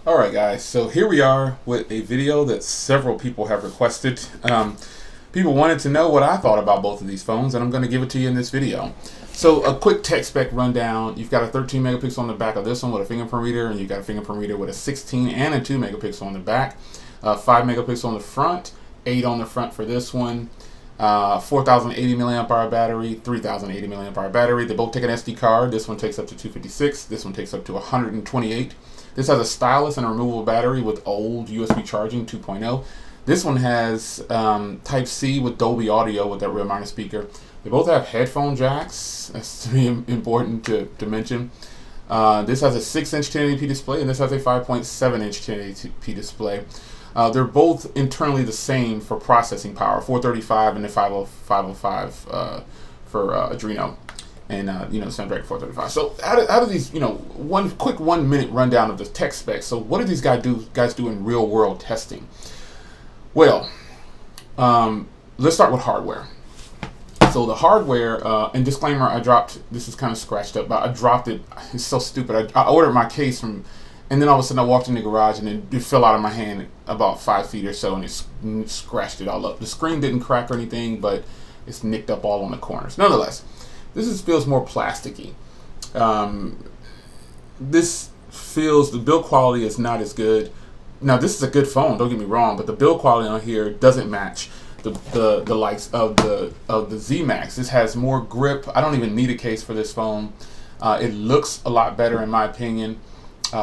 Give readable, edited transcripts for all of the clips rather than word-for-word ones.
Alright guys, so here we are with a video that several people have requested. People wanted to know what I thought about both of these phones, and I'm going to give it to you in this video. So a quick tech spec rundown. You've got a 13 megapixel on the back of this one with a fingerprint reader, and you've got a fingerprint reader with a 16 and a 2 megapixel on the back. 5 megapixel on the front, 8 on the front for this one. 4080 milliamp hour battery, 3080 milliamp hour battery. They both take an SD card. This one takes up to 256. This one takes up to 128. This has a stylus and a removable battery with old USB charging 2.0. This one has Type-C with Dolby Audio with that rear minor speaker. They both have headphone jacks. That's important to mention. This has a 6-inch 1080p display, and this has a 5.7-inch 1080p display. They're both internally the same for processing power, 435 and the 505 for Adreno, and Snapdragon 435. So out of these, one quick 1 minute rundown of the tech specs. So what do these guys do in real world testing? Well, let's start with hardware. So the hardware, and disclaimer, I dropped, this is kind of scratched up, but I dropped it. It's so stupid. I ordered my case from, and then all of a sudden I walked in the garage and it fell out of my hand about 5 feet or so, and it scratched it all up. The screen didn't crack or anything, but it's nicked up all on the corners. Nonetheless, this feels more plasticky. This feels, the build quality is not as good. Now this is a good phone, don't get me wrong, but the build quality on here doesn't match the likes of the Z Max. This has more grip. I don't even need a case for this phone. It looks a lot better in my opinion.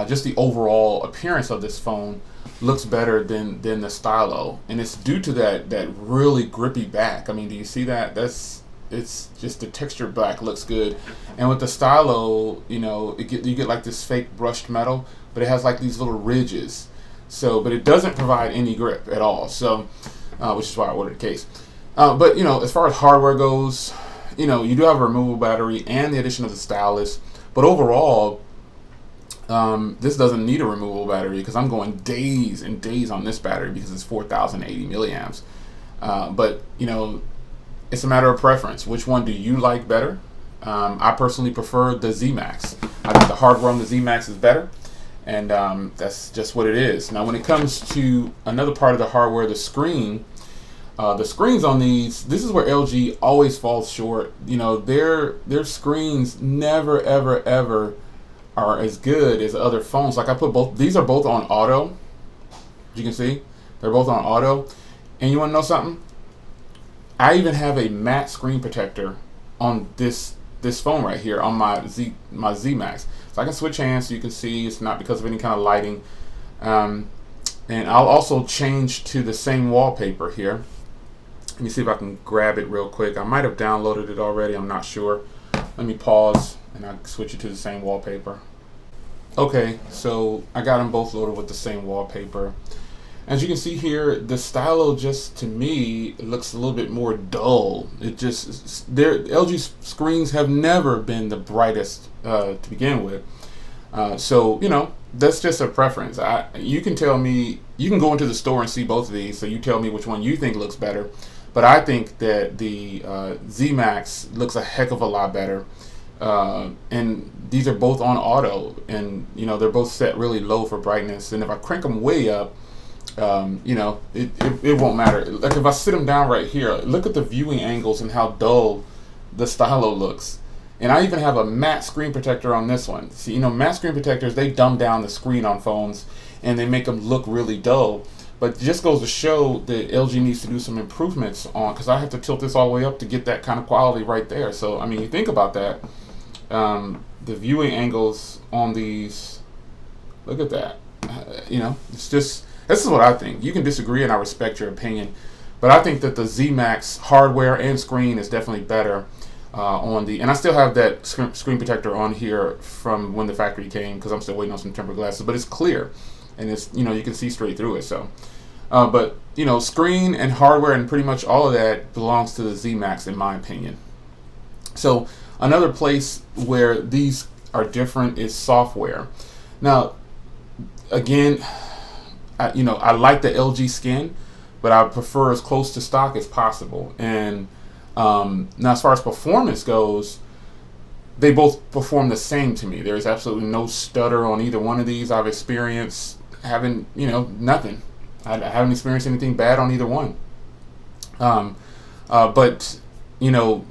Just the overall appearance of this phone looks better than the Stylo, and it's due to that really grippy back. I mean, do you see that? It's just the textured back looks good, and with the Stylo, you get like this fake brushed metal, but it has like these little ridges. So, but it doesn't provide any grip at all. So, which is why I ordered a case. But as far as hardware goes, you do have a removable battery and the addition of the stylus. But overall, this doesn't need a removable battery because I'm going days and days on this battery because it's 4080 milliamps. But it's a matter of preference. Which one do you like better? I personally prefer the Z Max. I think the hardware on the Z Max is better. And that's just what it is. Now, when it comes to another part of the hardware, the screen, the screens on these, this is where LG always falls short. Their screens never, ever, ever are as good as other phones. Like I put both, these are both on auto. You can see, they're both on auto. And you want to know something? I even have a matte screen protector on this phone right here on my Z Max. So I can switch hands so you can see it's not because of any kind of lighting. And I'll also change to the same wallpaper here. Let me see if I can grab it real quick. I might have downloaded it already, I'm not sure. Let me pause and I'll switch it to the same wallpaper. Okay, so I got them both loaded with the same wallpaper. As you can see here, the Stylo just, to me, looks a little bit more dull. LG screens have never been the brightest to begin with. So, that's just a preference. You can tell me, you can go into the store and see both of these, so you tell me which one you think looks better. But I think that the Z Max looks a heck of a lot better. And these are both on auto, and they're both set really low for brightness. And if I crank them way up, it won't matter. Like if I sit them down right here, look at the viewing angles and how dull the Stylo looks. And I even have a matte screen protector on this one. See, matte screen protectors, they dumb down the screen on phones and they make them look really dull. But it just goes to show that LG needs to do some improvements on, because I have to tilt this all the way up to get that kind of quality right there. So I mean, you think about that. The viewing angles on these, look at that. It's just, this is what I think. You can disagree, and I respect your opinion, but I think that the Z Max hardware and screen is definitely better and I still have that screen protector on here from when the factory came because I'm still waiting on some tempered glasses, but it's clear, and it's you can see straight through it. So, but screen and hardware and pretty much all of that belongs to the Z Max in my opinion. So another place where these are different is software. Now, again, I like the LG skin, but I prefer as close to stock as possible. And now, as far as performance goes, they both perform the same to me. There's absolutely no stutter on either one of these. I've experienced haven't, nothing. I haven't experienced anything bad on either one. Um, but you know,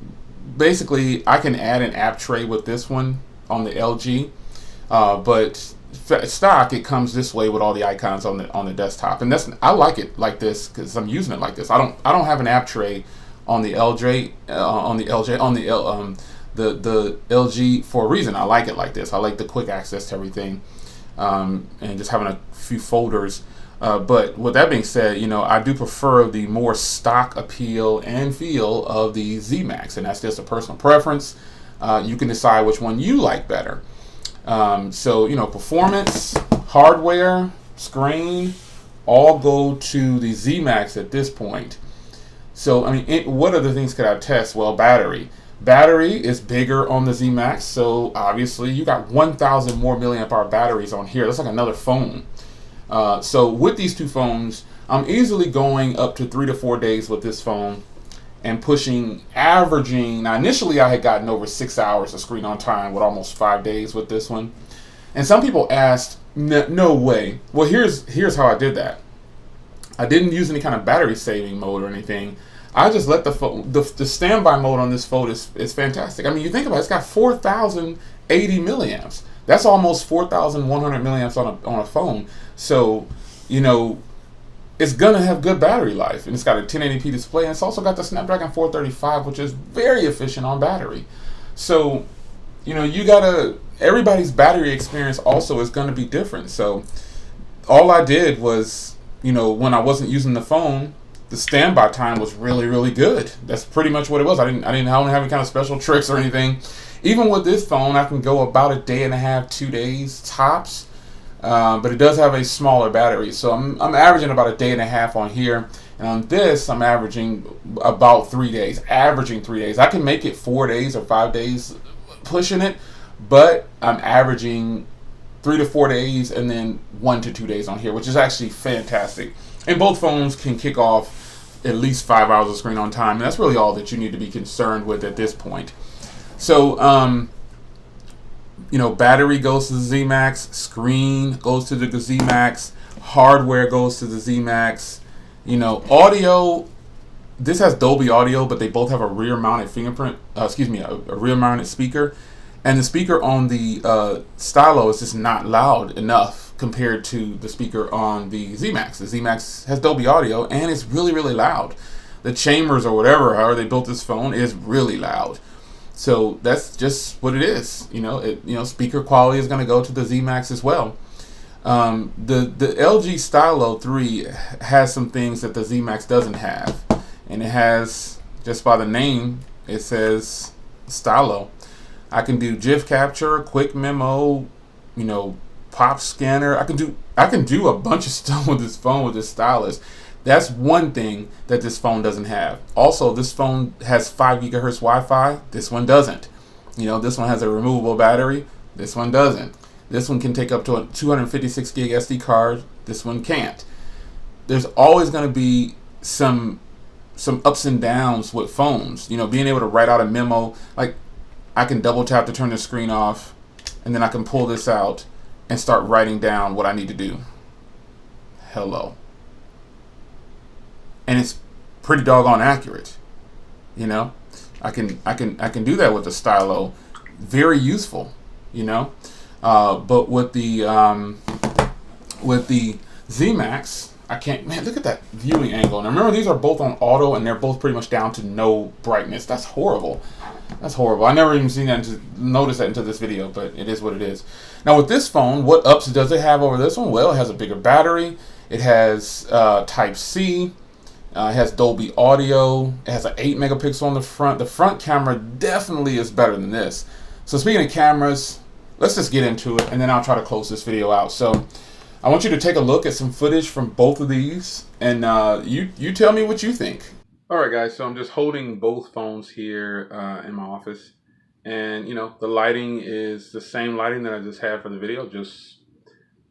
basically, I can add an app tray with this one on the LG, but stock it comes this way with all the icons on the desktop, and I like it like this because I'm using it like this. I don't have an app tray on the LJ on the LJ on the the LG for a reason. I like it like this. I like the quick access to everything, and just having a few folders. But with that being said, I do prefer the more stock appeal and feel of the Z Max, and that's just a personal preference. You can decide which one you like better. So, performance, hardware, screen, all go to the Z Max at this point. So, what other things could I test? Well, battery. Battery is bigger on the Z Max, so obviously you got 1,000 more milliamp hour batteries on here. That's like another phone. So with these two phones, I'm easily going up to 3 to 4 days with this phone and averaging. Now, initially I had gotten over 6 hours of screen on time with almost 5 days with this one. And some people asked, no way. Well, here's how I did that. I didn't use any kind of battery saving mode or anything. I just let the standby mode on this phone is fantastic. You think about it, it's got 4,080 milliamps. That's almost 4,100 milliamps on a phone. So, it's gonna have good battery life, and it's got a 1080p display, and it's also got the Snapdragon 435, which is very efficient on battery. So, everybody's battery experience also is gonna be different. So, all I did was, when I wasn't using the phone, the standby time was really, really good. That's pretty much what it was. I don't have any kind of special tricks or anything. Even with this phone, I can go about a day and a half, 2 days tops. But it does have a smaller battery, so I'm averaging about a day and a half on here, and on this I'm averaging about 3 days. Averaging 3 days. I can make it 4 days or 5 days pushing it, but I'm averaging 3 to 4 days and then 1 to 2 days on here, which is actually fantastic. And both phones can kick off at least 5 hours of screen on time, and that's really all that you need to be concerned with at this point. So, battery goes to the Z Max, screen goes to the Z Max, hardware goes to the Z Max. Audio. This has Dolby Audio, but they both have a rear-mounted a rear-mounted speaker, and the speaker on the Stylo is just not loud enough compared to the speaker on the Z Max. The Z Max has Dolby Audio, and it's really, really loud. The chambers or whatever, however they built this phone, is really loud. So that's just what it is. Speaker quality is going to go to the Z Max as well. The LG Stylo 3 has some things that the Z Max doesn't have, and it has, just by the name, it says Stylo. I can do GIF capture, quick memo, pop scanner. I can do a bunch of stuff with this phone with this stylus. That's one thing that this phone doesn't have. Also, this phone has 5 gigahertz Wi-Fi. This one doesn't. This one has a removable battery. This one doesn't. This one can take up to a 256 gig SD card. This one can't. There's always going to be some ups and downs with phones. Being able to write out a memo. Like, I can double tap to turn the screen off, and then I can pull this out and start writing down what I need to do. Hello. And it's pretty doggone accurate. I can do that with the Stylo. Very useful. But with the Z Max, I can't. Man, look at that viewing angle. And remember, these are both on auto, and they're both pretty much down to no brightness. That's horrible. That's horrible. I never even noticed that until this video, but it is what it is. Now with this phone, what ups does it have over this one? Well, it has a bigger battery. It has Type C. It has Dolby Audio. It has an 8 megapixel on the front. The front camera definitely is better than this. So speaking of cameras, let's just get into it, and then I'll try to close this video out. So I want you to take a look at some footage from both of these, and you tell me what you think. All right, guys, so I'm just holding both phones here in my office, and the lighting is the same lighting that I just had for the video, just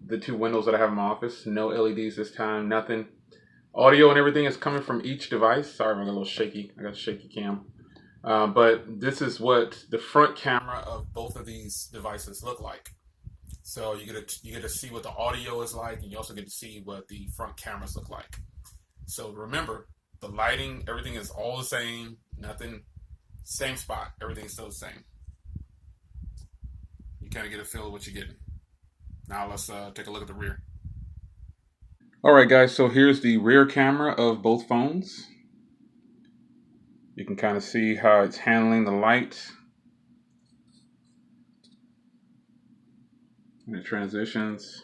the 2 windows that I have in my office. No LEDs this time, nothing. Audio and everything is coming from each device. Sorry, I'm a little shaky. I got a shaky cam. But this is what the front camera of both of these devices look like. So you get to see what the audio is like, and you also get to see what the front cameras look like. So remember, the lighting, everything is all the same. Nothing, same spot. Everything's still the same. You kind of get a feel of what you're getting. Now let's take a look at the rear. All right, guys. So here's the rear camera of both phones. You can kind of see how it's handling the light and the transitions.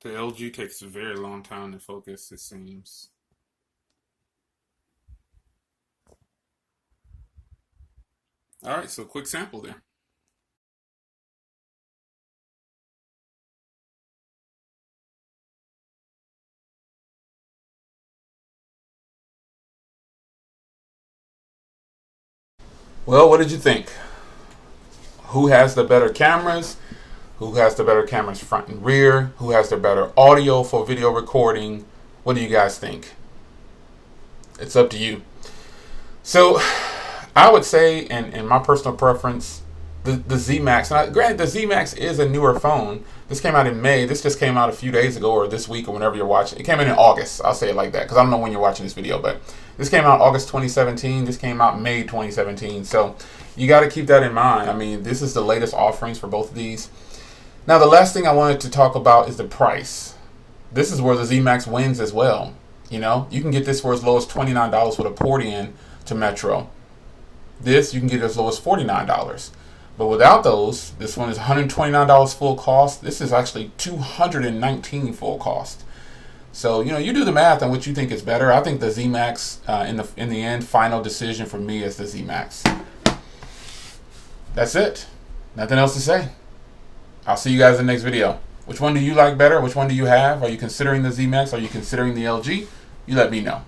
The LG takes a very long time to focus, it seems. All right, so quick sample there. Well, what did you think? Who has the better cameras? Who has the better cameras front and rear? Who has the better audio for video recording? What do you guys think? It's up to you. So I would say, in my personal preference, the Z Max. Now, granted, the Z Max is a newer phone. This came out in May. This just came out a few days ago, or this week, or whenever you're watching. It came in August. I'll say it like that because I don't know when you're watching this video, but this came out August 2017. This came out May 2017. So you got to keep that in mind. I mean, this is the latest offerings for both of these. Now, the last thing I wanted to talk about is the price. This is where the Z Max wins as well. You know, you can get this for as low as $29 with a port-in to Metro. This you can get as low as $49. But without those, this one is $129 full cost. This is actually $219 full cost. So, you know, you do the math on what you think is better. I think the Z Max, in the end, final decision for me is the Z Max. That's it. Nothing else to say. I'll see you guys in the next video. Which one do you like better? Which one do you have? Are you considering the Z Max? Are you considering the LG? You let me know.